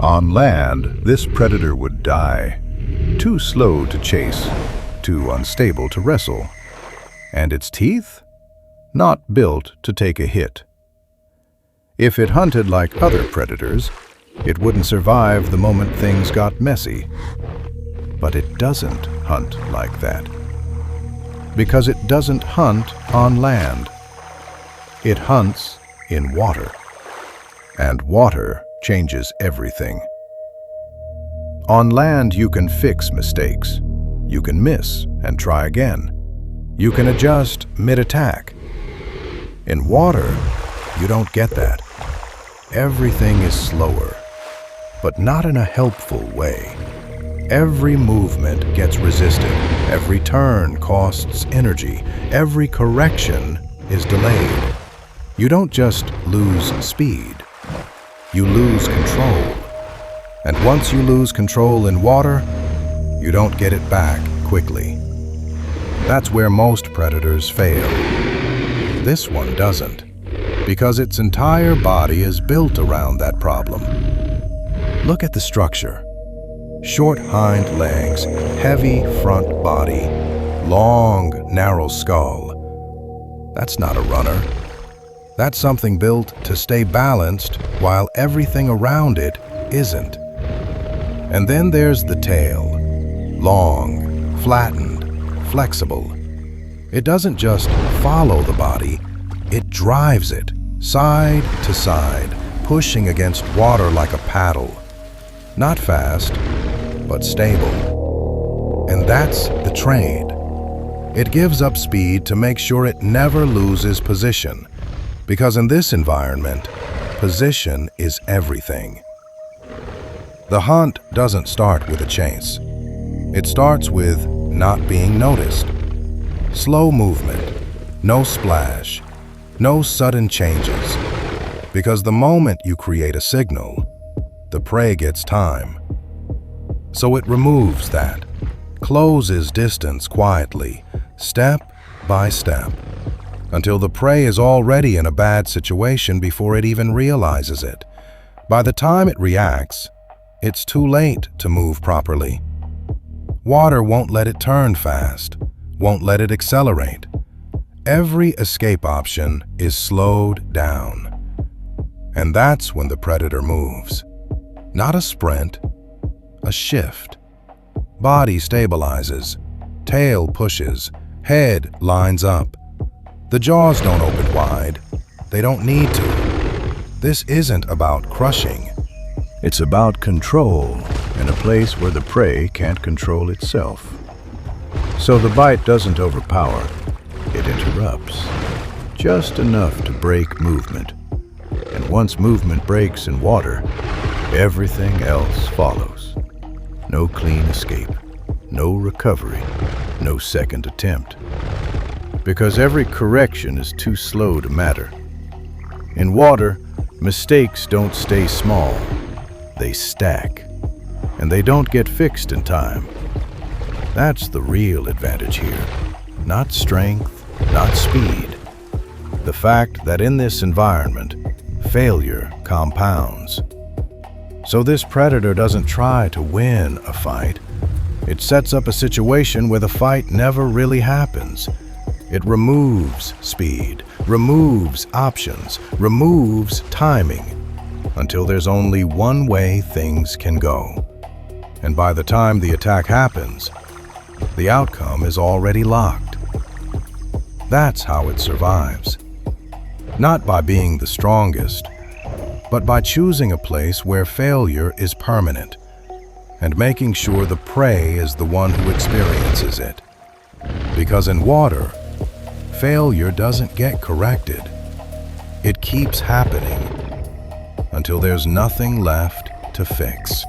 On land, this predator would die. Too slow to chase, too unstable to wrestle. And its teeth? Not built to take a hit. If it hunted like other predators, it wouldn't survive the moment things got messy. But it doesn't hunt like that. Because it doesn't hunt on land. It hunts in water. And water changes everything. On land, you can fix mistakes. You can miss and try again. You can adjust mid-attack. In water, you don't get that. Everything is slower, but not in a helpful way. Every movement gets resisted. Every turn costs energy. Every correction is delayed. You don't just lose speed. You lose control. And once you lose control in water, you don't get it back quickly. That's where most predators fail. This one doesn't, because its entire body is built around that problem. Look at the structure. Short hind legs, heavy front body, long, narrow skull. That's not a runner. That's something built to stay balanced while everything around it isn't. And then there's the tail. Long, flattened, flexible. It doesn't just follow the body, it drives it, side to side, pushing against water like a paddle. Not fast, but stable. And that's the trade. It gives up speed to make sure it never loses position, because in this environment, position is everything. The hunt doesn't start with a chase. It starts with not being noticed. Slow movement, no splash, no sudden changes. Because the moment you create a signal, the prey gets time. So it removes that, closes distance quietly, step by step, until the prey is already in a bad situation before it even realizes it. By the time it reacts, it's too late to move properly. Water won't let it turn fast, won't let it accelerate. Every escape option is slowed down. And that's when the predator moves. Not a sprint, a shift. Body stabilizes, tail pushes, head lines up. The jaws don't open wide. They don't need to. This isn't about crushing. It's about control in a place where the prey can't control itself. So the bite doesn't overpower, it interrupts. Just enough to break movement. And once movement breaks in water, everything else follows. No clean escape, no recovery, no second attempt. Because every correction is too slow to matter. In water, mistakes don't stay small. They stack, and they don't get fixed in time. That's the real advantage here. Not strength, not speed. The fact that in this environment, failure compounds. So this predator doesn't try to win a fight. It sets up a situation where the fight never really happens. It removes speed, removes options, removes timing, until there's only one way things can go. And by the time the attack happens, the outcome is already locked. That's how it survives. Not by being the strongest, but by choosing a place where failure is permanent and making sure the prey is the one who experiences it. Because in water, failure doesn't get corrected. It keeps happening until there's nothing left to fix.